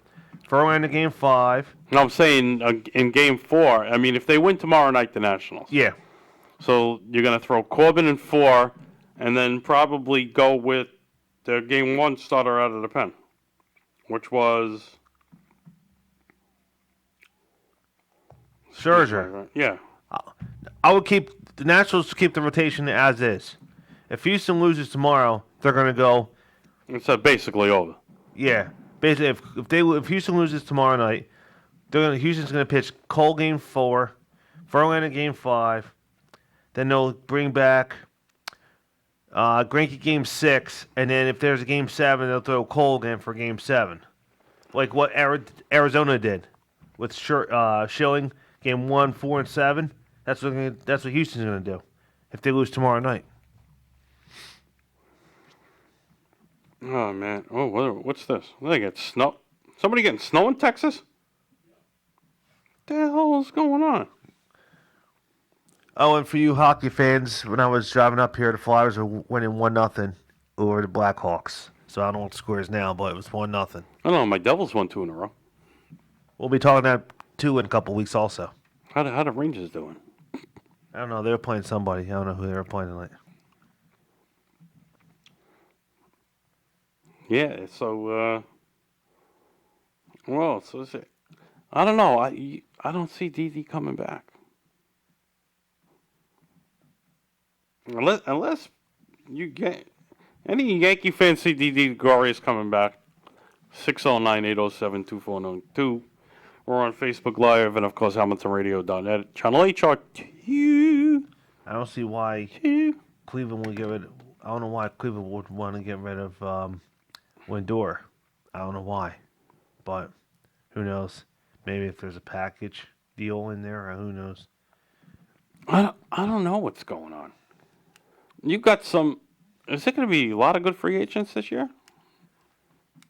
Verlander Game 5. No, I'm saying in Game 4. I mean, if they win tomorrow night, the Nationals. Yeah, So you're going to throw Corbin in 4, and then probably go with the Game 1 starter out of the pen, which was Scherzer. Yeah. I would keep the Nationals keep the rotation as is. If Houston loses tomorrow, they're gonna go. It's basically over. Yeah, basically, if Houston loses tomorrow night, Houston's gonna pitch Cole Game 4, Verlander Game 5. Then they'll bring back Greinke Game 6, and then if there's a Game 7, they'll throw Cole again for Game 7, like what Arizona did. with Schilling, game 1, 4, and 7. That's what Houston's gonna do if they lose tomorrow night. Oh man. Oh, what's this? They get snow. Somebody getting snow in Texas? What the hell is going on? Oh, and for you hockey fans, when I was driving up here, the Flyers were winning 1-0 over the Blackhawks. So I don't know what the score is now, but it was 1-0. I don't know. My Devils won 2 in a row. We'll be talking that too in a couple weeks also. How the Rangers doing? I don't know. They were playing somebody. I don't know who they were playing tonight. Yeah. So. Well, so is it? I don't know. I don't see DD coming back. Unless you get any Yankee fan see DD Gregorius coming back. 609-807-2492. We're on Facebook Live and of course HamiltonRadio.net. Channel HRT. I don't see why Cleveland would get rid. I don't know why Cleveland would want to get rid of Lindor. I don't know why, but who knows? Maybe if there's a package deal in there, or who knows? I don't know what's going on. You got some. Is it going to be a lot of good free agents this year?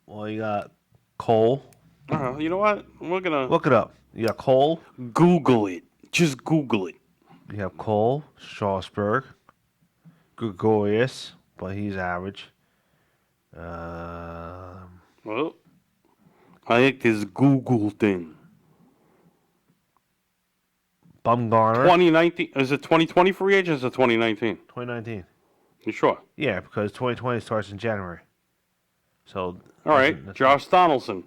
Well, you got Cole. You know what? We're gonna Look it up. You got Cole. Google it. Just Google it. You have Cole, Strasburg, Gregorius, but he's average. Well, I like this Google thing. Bumgarner. 2019. Is it 2020 free agents or 2019? 2019. You sure? Yeah, because 2020 starts in January. So. All right. that's- Josh Donaldson.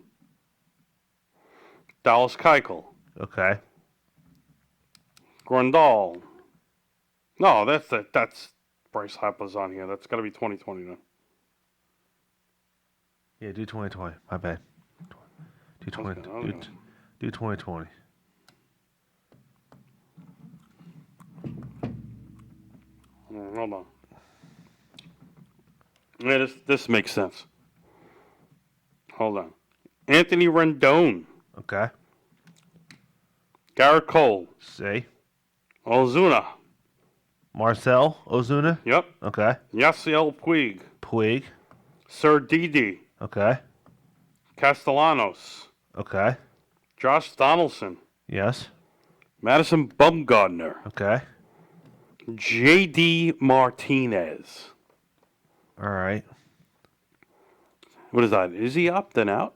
Dallas Keuchel. Okay. Grandal. No, that's Bryce Harper's on here. That's got to be 2020 then. Yeah, do 2020. My bad. Do 20. Okay. Do 2020. Hold on. Yeah, this makes sense. Hold on. Anthony Rendon. Okay. Garrett Cole. See. Ozuna. Marcel Ozuna. Yep. Okay. Yasiel Puig. Puig. Sir Didi. Okay. Castellanos. Okay. Josh Donaldson. Yes. Madison Bumgarner. Okay. J.D. Martinez. All right. What is that? Is he opting out?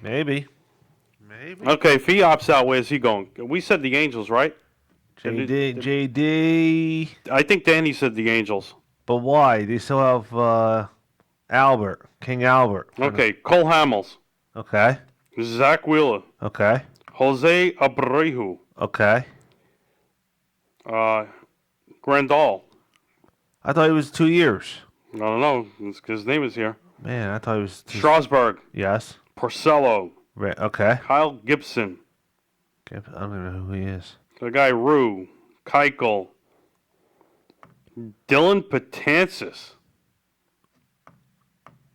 Maybe. Okay, if he opts out, where's he going? We said the Angels, right? JD. I think Danny said the Angels. But why? They still have Albert. King Albert. Okay, Cole Hamels. Okay. Zach Wheeler. Okay. Jose Abreu. Okay. Grandal. I thought it was 2 years. I don't know. His name is here. Man, I thought it was. Strasburg. Yes. Porcello. Right. Okay. Kyle Gibson. I don't even know who he is. The guy Rue. Keuchel. Dylan Patansis.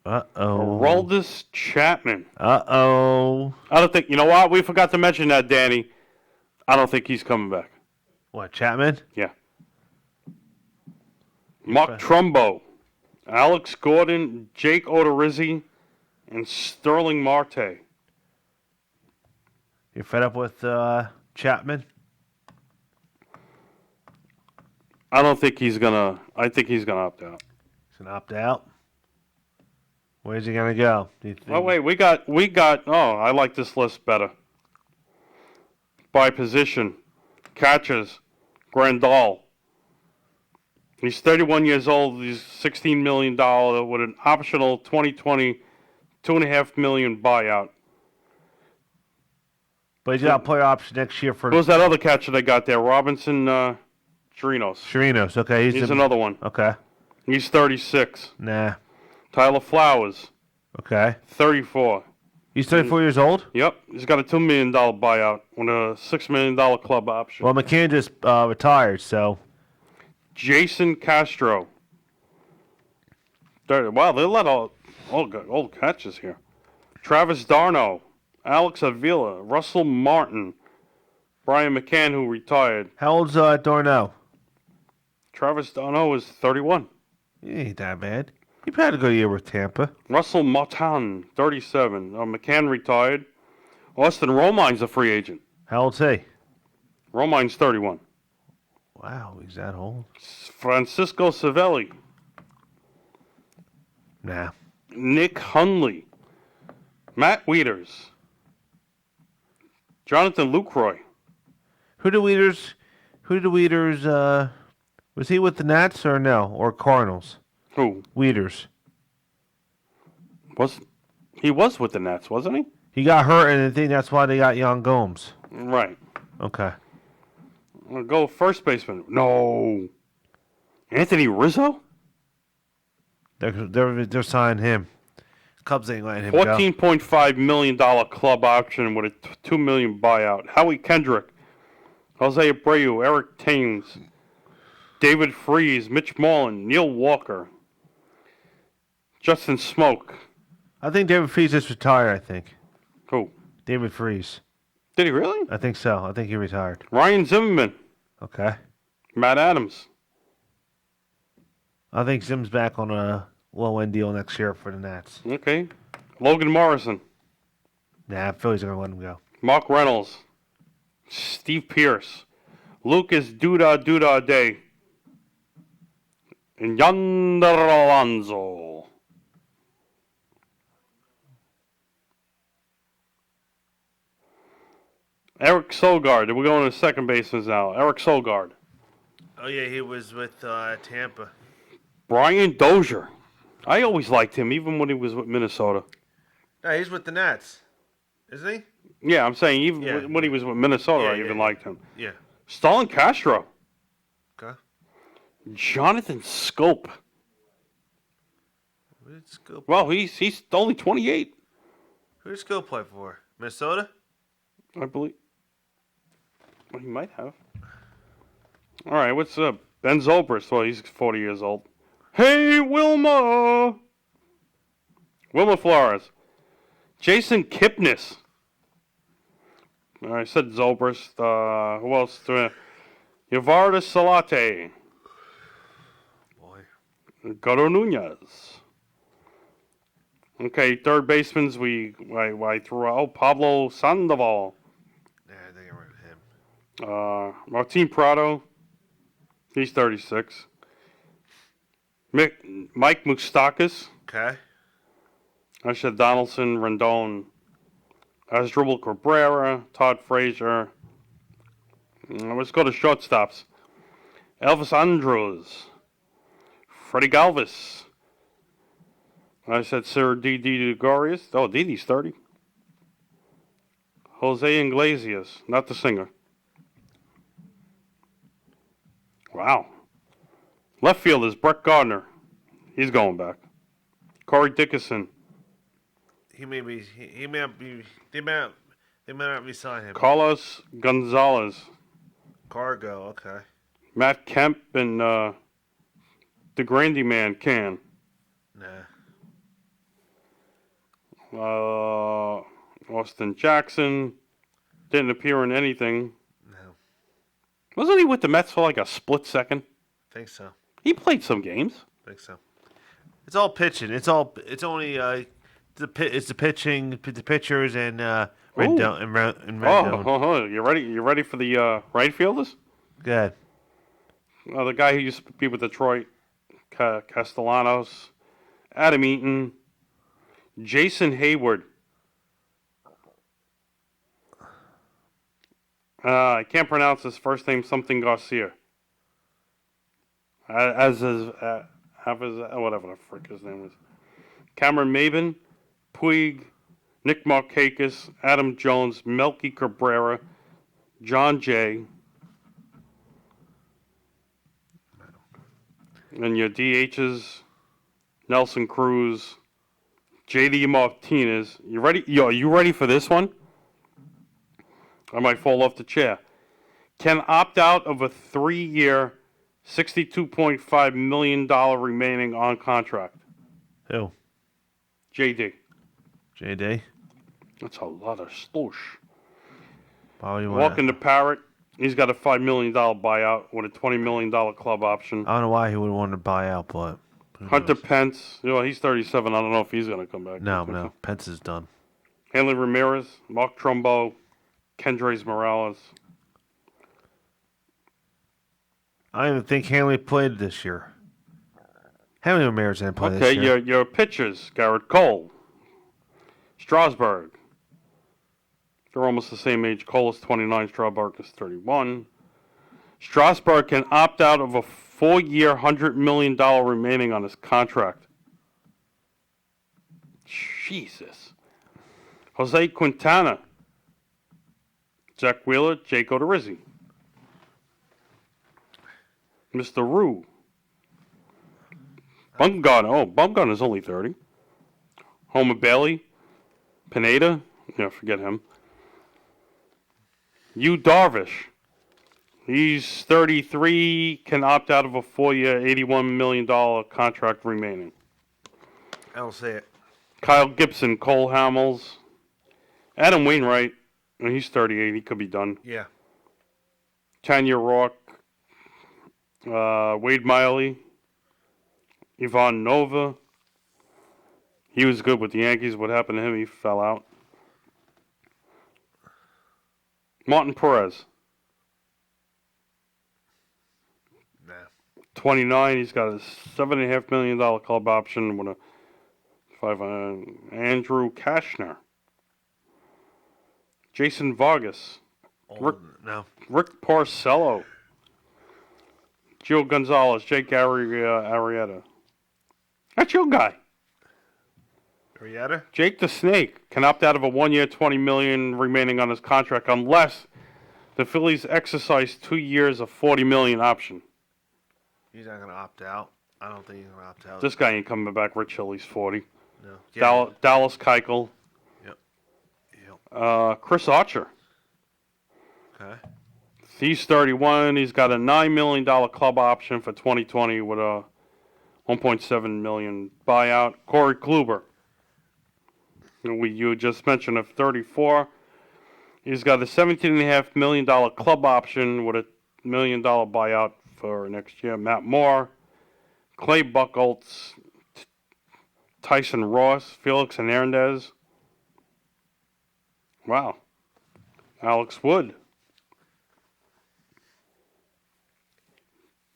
Uh-oh. Aroldis Chapman. Uh-oh. I don't think, you know what? We forgot to mention that, Danny. I don't think he's coming back. What, Chapman? Yeah. Mark Trumbo. Alex Gordon. Jake Odorizzi. And Sterling Marte. You fed up with Chapman? I don't think he's gonna. I think he's gonna opt out. He's going to opt out? Where's he going to go? Do you think? Oh wait, we got. Oh, I like this list better. By position, catches, Grandal. He's 31 years old. He's $16 million with an optional 2020 $2.5 million buyout. But he's got a player option next year for Who's that other catcher they got there? Robinson Chirinos. Chirinos. Okay, He's another one. Okay. He's 36. Nah. Tyler Flowers, Okay. 34. He's 34 years old? Yep, he's got a $2 million buyout with a $6 million club option. Well, McCann just retired, so. Jason Castro. Wow, they let all catches here. Travis Darno, Alex Avila, Russell Martin, Brian McCann, who retired. How old's Darnell? Travis Darno is 31. He ain't that bad. He had a good year with Tampa. Russell Martin, 37. McCann retired. Austin Romine's a free agent. How old's he? Romine's 31. Wow, he's that old. Francisco Savelli, Nah. Nick Hundley, Matt Wieters, Jonathan Lucroy. Who do Weeders? Was he with the Nats or no? Or Cardinals? Who Weeders. he was with the Nats, wasn't he? He got hurt, and I think that's why they got Jan Gomes. Right. Okay. I'll go first baseman. No. Anthony Rizzo? They're signing him. Cubs ain't letting him go. $14.5 million club option with a $2 million buyout. Howie Kendrick, Jose Abreu, Eric Thames, David Freese, Mitch Moreland, Neil Walker, Justin Smoke. I think David Freese is retired, I think. Who? David Freese. Did he really? I think so. I think he retired. Ryan Zimmerman, Okay. Matt Adams. I think Zim's back on a low-end deal next year for the Nats. Okay. Logan Morrison, Nah, Phillies are going to let him go. Mark Reynolds, Steve Pierce, Lucas Duda Day, and Yonder Alonso. Eric Sogard. We're going to second baseman now. Eric Sogard. Oh, yeah, he was with Tampa. Brian Dozier. I always liked him, even when he was with Minnesota. No, he's with the Nats. Isn't he? Yeah, I'm saying even Yeah. when he was with Minnesota, Yeah, I yeah, even yeah. liked him. Yeah. Stalin Castro. Okay. Jonathan Scope. Who did Scope, Well, he's only 28, who did Scope play for? Minnesota? I believe. Well, he might have. All right, what's up? Ben Zobrist. Well, he's 40 years old. Hey, Wilma. Wilma Flores. Jason Kipnis. I said Zobrist. Who else? Yavardis Salate. Boy. Gato Nunez. Okay, third baseman's I threw out Pablo Sandoval. Yeah, I think I rid of him. Martin Prado. He's 36. Mike Moustakas. Okay. I said Donaldson, Rendon. Asdrubal Cabrera, Todd Frazier. Let's go to shortstops. Elvis Andrus. Freddie Galvis. I said Sir Didi Gregorius. Oh, Didi's 30. Jose Iglesias, not the singer. Wow. Left field is Brett Gardner. He's going back. Corey Dickerson. He may not be. They may not resign him. Carlos Gonzalez. Cargo. Okay. Matt Kemp and the Grandy Man can. Nah. Austin Jackson didn't appear in anything. No. Wasn't he with the Mets for like a split second? Think so. He played some games. Think so. It's all pitching. It's only it's the pitching, the pitchers and Rendon and Rendon. Oh, you ready? You ready for the right fielders? Good. The guy who used to be with Detroit, Castellanos, Adam Eaton, Jason Hayward. I can't pronounce his first name. Something Garcia. Whatever the frick his name is. Cameron Maben, Puig, Nick Markakis, Adam Jones, Melky Cabrera, John Jay. And your DHs, Nelson Cruz, JD Martinez. You ready? Yo, are you ready for this one? I might fall off the chair. Can opt out of a 3-year, $62.5 million remaining on contract. Who? JD. JD. That's a lot of slush. Probably Walking to Parrott. He's got a $5 million buyout with a $20 million club option. I don't know why he would want to buy out, but who Hunter knows? Pence. He's 37. I don't know if he's going to come back. No. Pence is done. Hanley Ramirez, Mark Trumbo, Kendrys Morales. I don't even think Hanley played this year. Hanley Ramirez didn't play Okay, this year. your pitchers, Garrett Cole, Strasburg. They're almost the same age. Cole is 29, Strasburg is 31. Strasburg can opt out of a 4-year, $100 million remaining on his contract. Jesus. Jose Quintana, Jack Wheeler, Jake Odorizzi. Mr. Rue. Bumgarner is only 30. Homer Bailey, Pineda, forget him. Yu Darvish, he's 33, can opt out of a 4-year, $81 million contract remaining. I don't say it. Kyle Gibson, Cole Hamels, Adam Wainwright, he's 38, he could be done. Yeah. Tanya Rourke, Wade Miley, Ivan Nova. He was good with the Yankees. What happened to him? He fell out. Martin Perez, Nah. 29. He's got a $7.5 million club option with a 5. Andrew Kashner, Jason Vargas, No. Rick Porcello, Gio Gonzalez, Jake Arrieta. That's your guy. Arrieta? Jake the Snake can opt out of a 1-year, $20 million remaining on his contract unless the Phillies exercise 2 years of $40 million option. He's not going to opt out. I don't think he's going to opt out. This guy ain't coming back. Rich Hill, he's 40. No. Dallas Keuchel. Yep. Chris Archer. Okay. He's 31. He's got a $9 million club option for 2020 with a $1.7 million buyout. Corey Kluber. You just mentioned of 34. He's got a $17.5 million club option with a $1 million buyout for next year. Matt Moore, Clay Buchholz, Tyson Ross, Felix Hernandez. Wow. Alex Wood.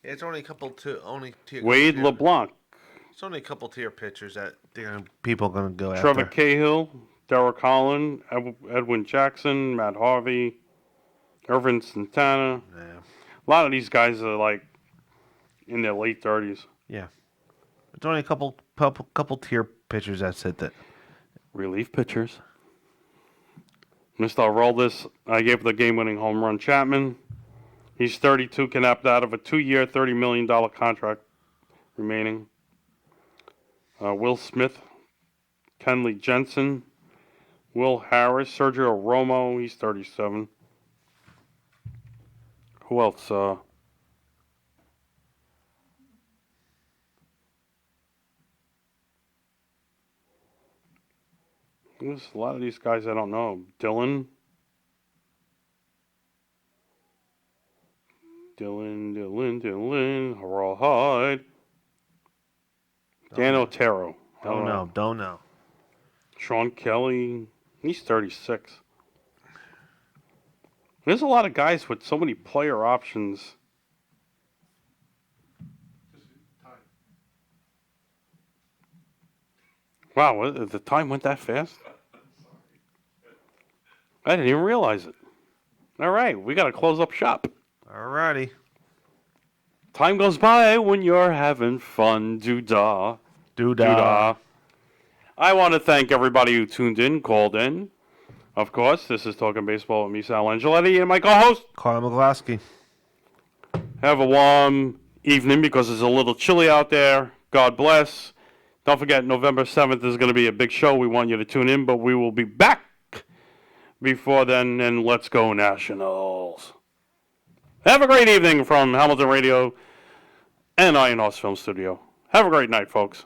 It's only a couple Wade LeBlanc. It's only a couple tier pitchers that people are going to go Trevor after. Cahill, Derek Holland, Edwin Jackson, Matt Harvey, Irvin Santana. Yeah. A lot of these guys are like in their late 30s. Yeah. It's only a couple tier pitchers that said that. Relief pitchers. Mr. Aroldis, I gave the game-winning home run Chapman. He's 32, can opt out of a 2-year, $30 million contract remaining. Will Smith, Kenley Jensen, Will Harris, Sergio Romo, he's 37. Who else? There's a lot of these guys I don't know. Dylan, Rawhide. Dan Otero. Don't know. Sean Kelly, he's 36. There's a lot of guys with so many player options. Wow, the time went that fast? I didn't even realize it. All right, we got to close up shop. Alrighty. Time goes by when you're having fun. Doo-dah. Doo-dah. I want to thank everybody who tuned in, called in. Of course, this is Talking Baseball with me, Sal Angeletti, and my co-host. Carl McGlasky. Have a warm evening because it's a little chilly out there. God bless. Don't forget, November 7th is going to be a big show. We want you to tune in, but we will be back before then, and let's go Nationals. Have a great evening from Hamilton Radio and Iron Horse Film Studio. Have a great night, folks.